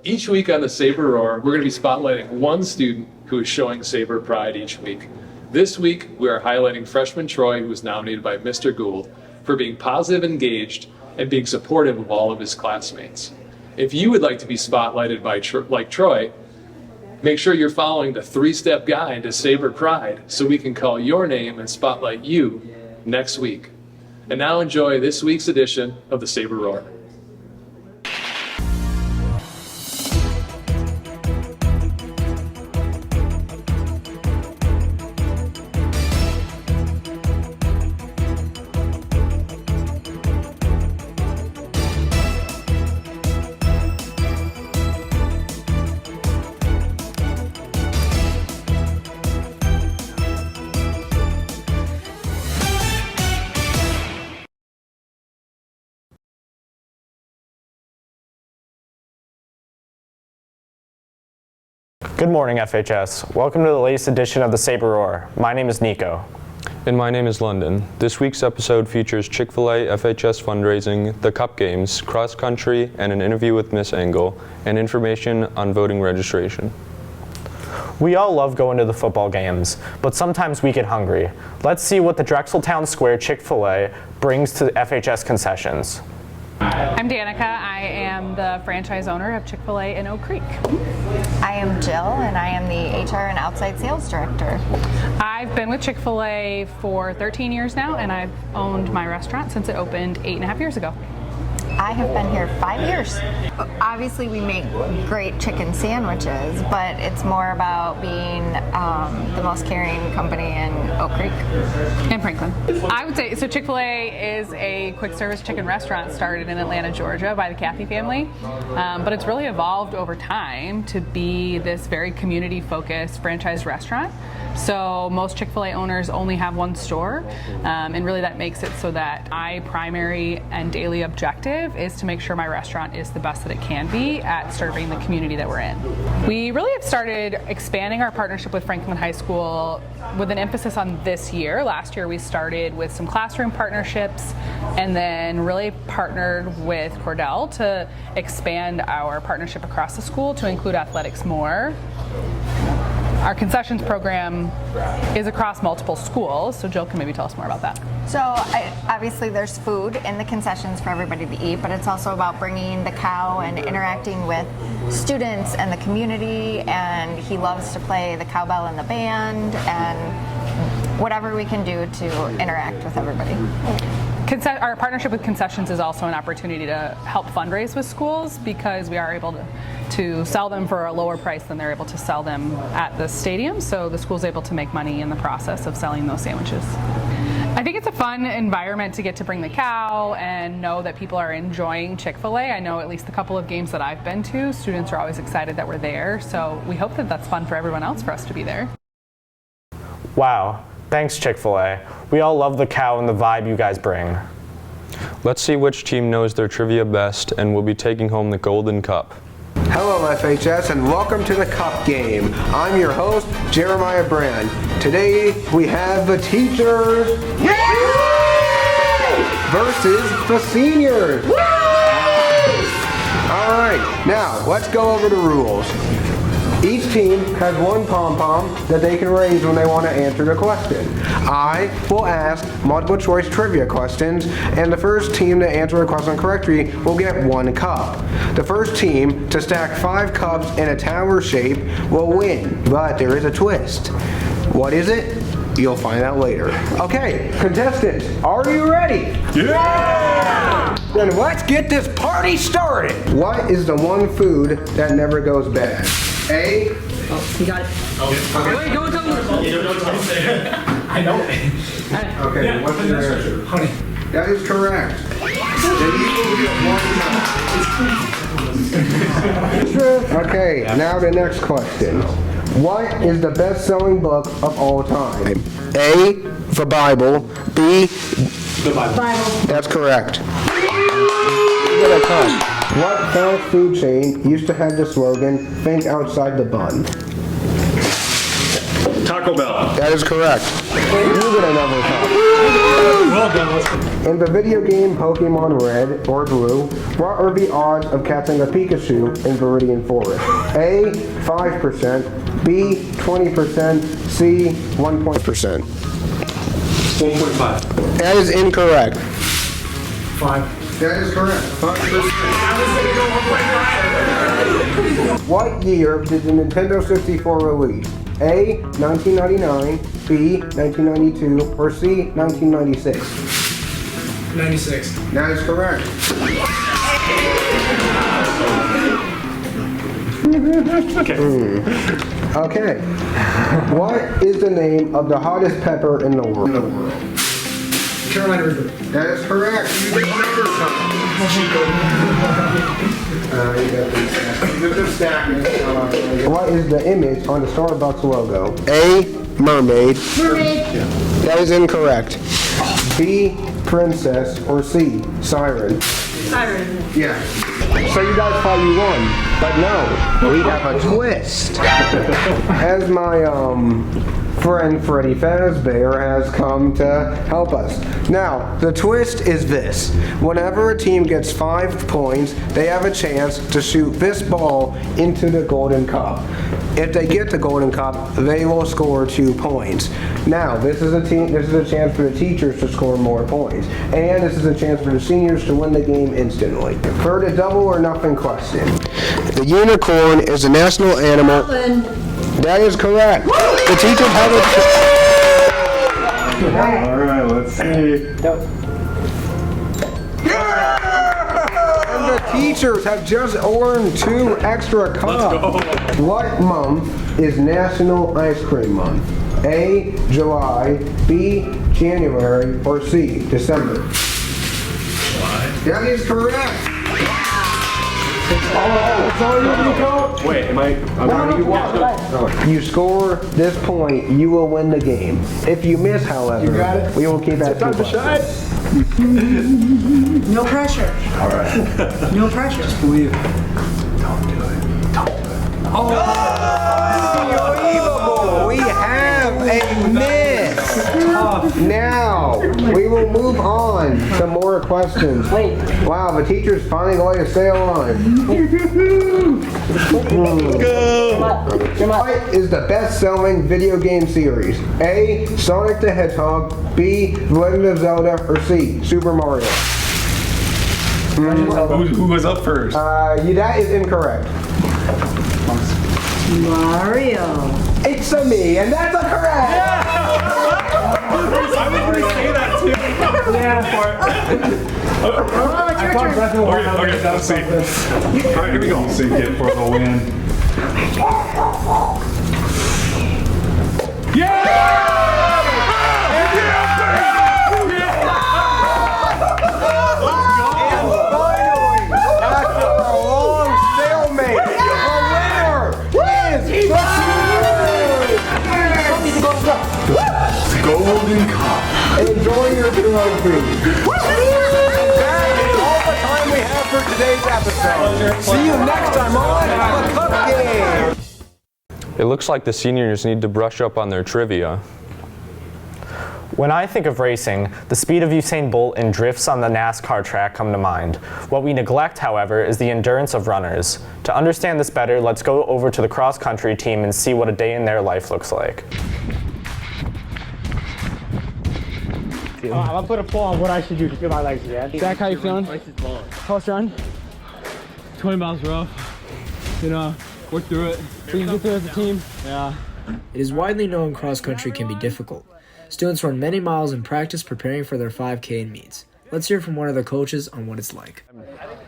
Each week on the Saber Roar, we're going to be spotlighting one student who is showing Saber Pride each week. This week, we are highlighting freshman Troy, who was nominated by Mr. Gould for being positive, engaged, and being supportive of all of his classmates. If you would like to be spotlighted by like Troy, make sure you're following the 3-step guide to Saber Pride so we can call your name and spotlight you next week. And now enjoy this week's edition of the Saber Roar. Good morning, FHS. Welcome to the latest edition of the Saber Roar. My name is Nico. And my name is London. This week's episode features Chick-fil-A FHS fundraising, the Cup Games, cross country, and an interview with Miss Engel, and information on voting registration. We all love going to the football games, but sometimes we get hungry. Let's see what the Drexeltown Square Chick-fil-A brings to the FHS Concessions. I'm Danica. I am the franchise owner of Chick-fil-A in Oak Creek. I am Jill, and I am the HR and outside sales director. I've been with Chick-fil-A for 13 years now, and I've owned my restaurant since it opened 8.5 years ago. I have been here 5 years. Obviously, we make great chicken sandwiches, but it's more about being the most caring company in Oak Creek. And Franklin. I would say, so Chick-fil-A is a quick service chicken restaurant started in Atlanta, Georgia by the Cathy family, but it's really evolved over time to be this very community-focused franchise restaurant. So most Chick-fil-A owners only have one store, and really that makes it so that my primary and daily objective is to make sure my restaurant is the best that it can be at serving the community that we're in. We really have started expanding our partnership with Franklin High School with an emphasis on this year. Last year we started with some classroom partnerships and then really partnered with Cordell to expand our partnership across the school to include athletics more. Our concessions program is across multiple schools, so Jill can maybe tell us more about that. So obviously there's food in the concessions for everybody to eat, but it's also about bringing the cow and interacting with students and the community, and he loves to play the cowbell in the band and whatever we can do to interact with everybody. Our partnership with Concessions is also an opportunity to help fundraise with schools because we are able to sell them for a lower price than they're able to sell them at the stadium, so the school's able to make money in the process of selling those sandwiches. I think it's a fun environment to get to bring the cow and know that people are enjoying Chick-fil-A. I know at least a couple of games that I've been to, students are always excited that we're there, so we hope that that's fun for everyone else for us to be there. Wow, thanks Chick-fil-A. We all love the cow and the vibe you guys bring. Let's see which team knows their trivia best and will be taking home the Golden Cup. Hello FHS and welcome to the Cup Game. I'm your host, Jeremiah Brand. Today we have the teachers versus the seniors. Alright, now let's go over the rules. Each team has one pom-pom that they can raise when they want to answer the question. I will ask multiple choice trivia questions, and the first team to answer the question correctly will get 1 cup. The first team to stack 5 cups in a tower shape will win, but there is a twist. What is it? You'll find out later. Okay, contestants, are you ready? Yeah! Then let's get this party started. What is the one food that never goes bad? A. Oh, you got it. Okay. Wait, don't tell me. Don't tell me. I know. Okay, yeah, what's your answer? Honey. That is correct. Then you will get 1 cup. Okay, now the next question. What is the best-selling book of all time? A, the Bible. B, The Bible. that's correct. What fast food chain used to have the slogan, think outside the bun? Taco Taco Bell. That is correct. You get another top. Well done. In the video game Pokemon Red or Blue, what are the odds of catching a Pikachu in Viridian Forest? A, 5%, B, 20%, C, 1%. 1.5. That is incorrect. 5. That is correct. 5%. What year did the Nintendo 64 release? A, 1999, B, 1992, or C, 1996? 96. That is correct. Okay. What is the name of the hottest pepper in the world? Carolina Reaper. That is correct. You get another time. You got this stacking. What is the image on the Starbucks logo? A, mermaid. Mermaid. That is incorrect. B, princess, or C, siren. Siren. Yeah. So you guys thought you won, but no, we have a twist. As my friend Freddy Fazbear has come to help us. Now, the twist is this. Whenever a team gets 5 points, they have a chance to shoot this ball into the golden cup. If they get the golden cup, they will score 2 points. Now, this is a chance for the teachers to score more points. And this is a chance for the seniors to win the game instantly. For the double or nothing question, the unicorn is a national animal. That is correct. The teachers have All right, let's see. And the teachers have just earned 2 extra cups. Let's go. What month is National Ice Cream Month? A, July, B, January, or C, December? July. That is correct. That's all you can call. Wait, am I? You score this point, you will win the game. If you miss, however, we will keep at 2 points. No pressure. All right. No pressure. Just believe. Don't do it. Unbelievable! We have a miss. Now we will move on to more questions. Wait. Wow, the teacher's finding a way to stay alive. What is the best-selling video game series? A, Sonic the Hedgehog, B, Legend of Zelda, or C, Super Mario? Who was up first? That is incorrect. Mario. It's a me, and that's a correct! I was going to say that too. Oh, it's your turn. Okay, let's see. All right, here we go. Sink it for the win. Golden Cup. Enjoy your trophy. That is all the time we have for today's episode. See you next time on the Cup Game. It looks like the seniors need to brush up on their trivia. When I think of racing, the speed of Usain Bolt and drifts on the NASCAR track come to mind. What we neglect, however, is the endurance of runners. To understand this better, let's go over to the cross-country team and see what a day in their life looks like. I'm gonna put a poll on what I should do to get my legs, yeah? Zach, how you feeling? Close run? 20 miles rough. You know, work through it. We can get through as a team. Yeah. It is widely known cross-country can be difficult. Students run many miles in practice preparing for their 5K and meets. Let's hear from one of the coaches on what it's like.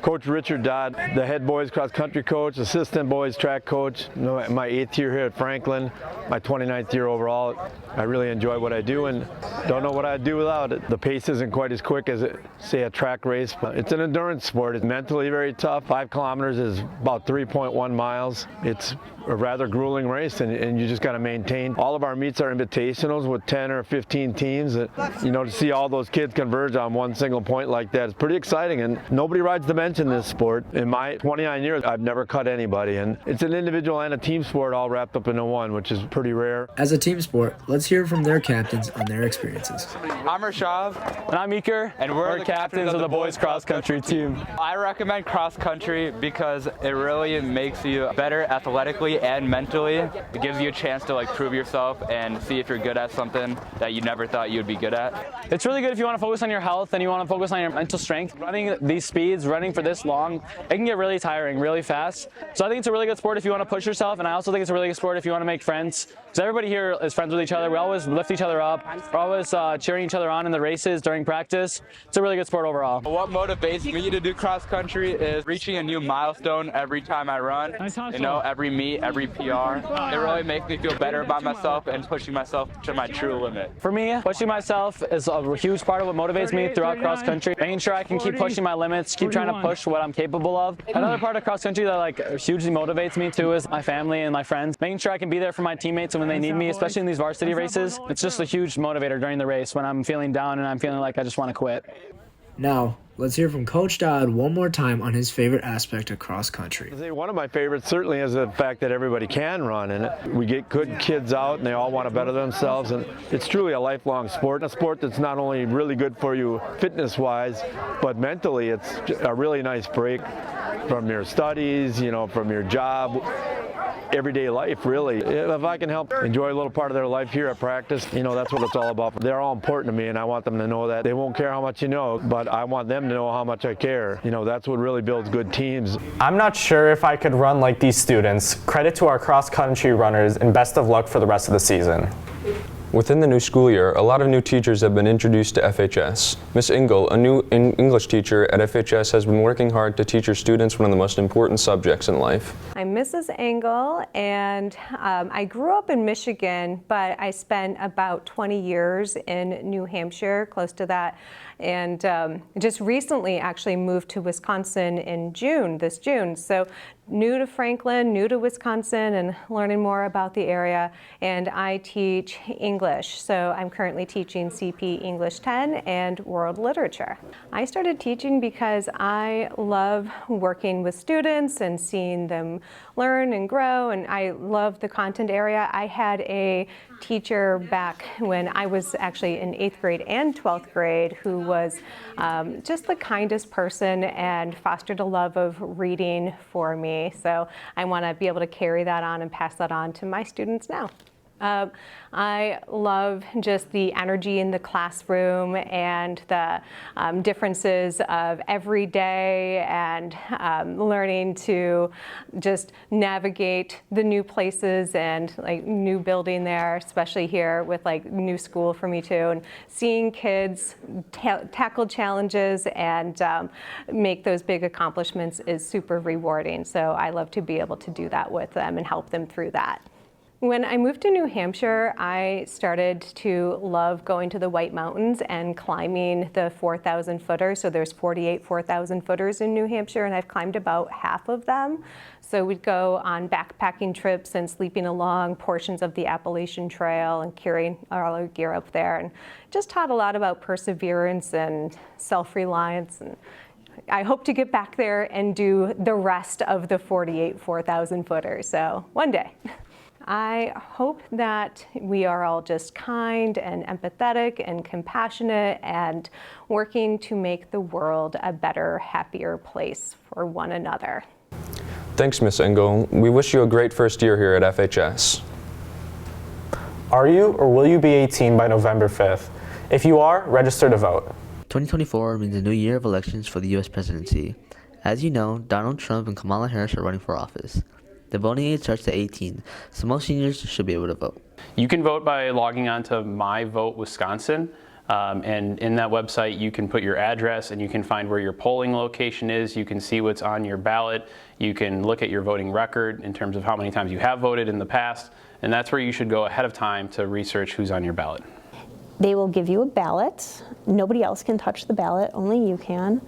Coach Richard Dodd, the head boys cross country coach, assistant boys track coach, my 8th year here at Franklin, my 29th year overall. I really enjoy what I do and don't know what I'd do without it. The pace isn't quite as quick as, say, a track race, but it's an endurance sport. It's mentally very tough. 5 kilometers is about 3.1 miles. It's a rather grueling race and you just got to maintain. All of our meets are invitationals with 10 or 15 teams. You know, to see all those kids converge on one single single point like that. It's pretty exciting, and nobody rides the bench in this sport. In my 29 years, I've never cut anybody, and it's an individual and a team sport all wrapped up into one, which is pretty rare. As a team sport, let's hear from their captains on their experiences. I'm Rashav. And I'm Eker, And we're the captains of the boys cross country team. I recommend cross country because it really makes you better athletically and mentally. It gives you a chance to prove yourself and see if you're good at something that you never thought you'd be good at. It's really good if you want to focus on your health and you want to focus on your mental strength. Running these speeds, running for this long, it can get really tiring really fast. So I think it's a really good sport if you want to push yourself, and I also think it's a really good sport if you want to make friends. Because everybody here is friends with each other. We always lift each other up. We're always cheering each other on in the races during practice. It's a really good sport overall. What motivates me to do cross country is reaching a new milestone every time I run. Every meet, every PR. It really makes me feel better about myself and pushing myself to my true limit. For me, pushing myself is a huge part of what motivates me throughout cross country. Making sure I can keep pushing my limits, keep trying to push what I'm capable of. Another part of cross country that hugely motivates me too is my family and my friends. Making sure I can be there for my teammates when they need me, especially in these varsity races. It's just a huge motivator during the race when I'm feeling down and I'm feeling like I just want to quit. Now, let's hear from Coach Dodd one more time on his favorite aspect of cross country. One of my favorites certainly is the fact that everybody can run, and we get good kids out and they all want to better themselves, and it's truly a lifelong sport, a sport that's not only really good for you fitness-wise, but mentally it's a really nice break from your studies, from your job. Everyday life, really. If I can help enjoy a little part of their life here at practice, that's what it's all about. They're all important to me, and I want them to know that. They won't care how much you know, but I want them to know how much I care. That's what really builds good teams. I'm not sure if I could run like these students. Credit to our cross-country runners, and best of luck for the rest of the season. Within the new school year, a lot of new teachers have been introduced to FHS. Miss Engel, a new English teacher at FHS, has been working hard to teach her students one of the most important subjects in life. I'm Mrs. Engel, and I grew up in Michigan, but I spent about 20 years in New Hampshire, close to that, and just recently actually moved to Wisconsin in this June. So new to Franklin, new to Wisconsin, and learning more about the area. And I teach English. So I'm currently teaching CP English 10 and World Literature. I started teaching because I love working with students and seeing them learn and grow, and I love the content area. I had a teacher back when I was actually in 8th grade and 12th grade who was just the kindest person and fostered a love of reading for me. So I want to be able to carry that on and pass that on to my students now. I love just the energy in the classroom and the differences of every day and learning to just navigate the new places and new building there, especially here with new school for me too, and seeing kids tackle challenges and make those big accomplishments is super rewarding. So I love to be able to do that with them and help them through that. When I moved to New Hampshire, I started to love going to the White Mountains and climbing the 4,000 footers. So there's 48 4,000 footers in New Hampshire, and I've climbed about half of them. So we'd go on backpacking trips and sleeping along portions of the Appalachian Trail and carrying all our gear up there, and just taught a lot about perseverance and self-reliance. And I hope to get back there and do the rest of the 48 4,000 footers. So one day. I hope that we are all just kind and empathetic and compassionate and working to make the world a better, happier place for one another. Thanks, Miss Engel. We wish you a great first year here at FHS. Are you or will you be 18 by November 5th? If you are, register to vote. 2024 means a new year of elections for the U.S. presidency. As you know, Donald Trump and Kamala Harris are running for office. The voting age starts at 18, so most seniors should be able to vote. You can vote by logging on to My Vote Wisconsin, and in that website you can put your address and you can find where your polling location is. You can see what's on your ballot. You can look at your voting record in terms of how many times you have voted in the past, and that's where you should go ahead of time to research who's on your ballot. They will give you a ballot. Nobody else can touch the ballot, only you can.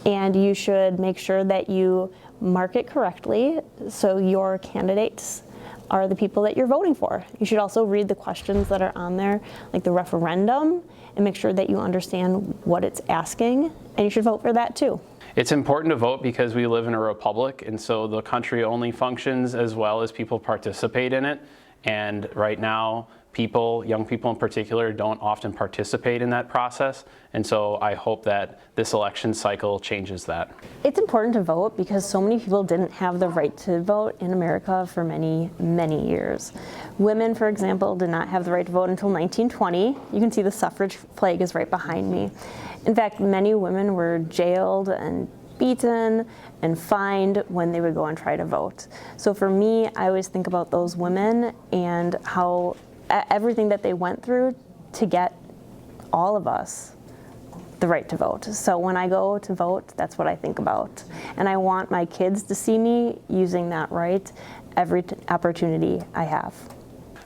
And you should make sure that you mark it correctly so your candidates are the people that you're voting for. You should also read the questions that are on there, like the referendum, and make sure that you understand what it's asking, and you should vote for that too. It's important to vote because we live in a republic, and so the country only functions as well as people participate in it. And right now, young people in particular, don't often participate in that process. And so I hope that this election cycle changes that. It's important to vote because so many people didn't have the right to vote in America for many, many years. Women, for example, did not have the right to vote until 1920. You can see the suffrage flag is right behind me. In fact, many women were jailed and beaten and fined when they would go and try to vote. So for me, I always think about those women and how everything that they went through to get all of us the right to vote. So when I go to vote, that's what I think about. And I want my kids to see me using that right every opportunity I have.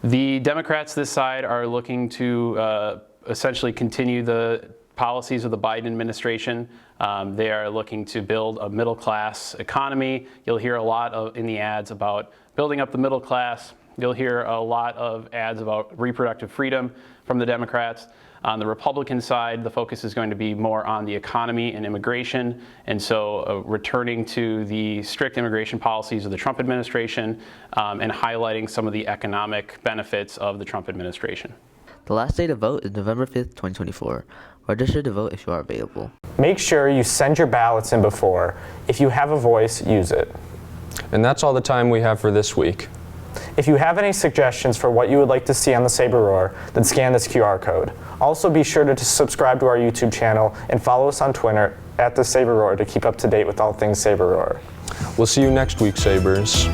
The Democrats this side are looking to essentially continue the policies of the Biden administration. They are looking to build a middle-class economy. You'll hear a lot in the ads about building up the middle class. You'll hear a lot of ads about reproductive freedom from the Democrats. On the Republican side, the focus is going to be more on the economy and immigration, and so returning to the strict immigration policies of the Trump administration and highlighting some of the economic benefits of the Trump administration. The last day to vote is November 5th, 2024. Register to vote if you are available. Make sure you send your ballots in before. If you have a voice, use it. And that's all the time we have for this week. If you have any suggestions for what you would like to see on the Saber Roar, then scan this QR code. Also be sure to subscribe to our YouTube channel and follow us on Twitter @the Saber Roar to keep up to date with all things Saber Roar. We'll see you next week, Sabers.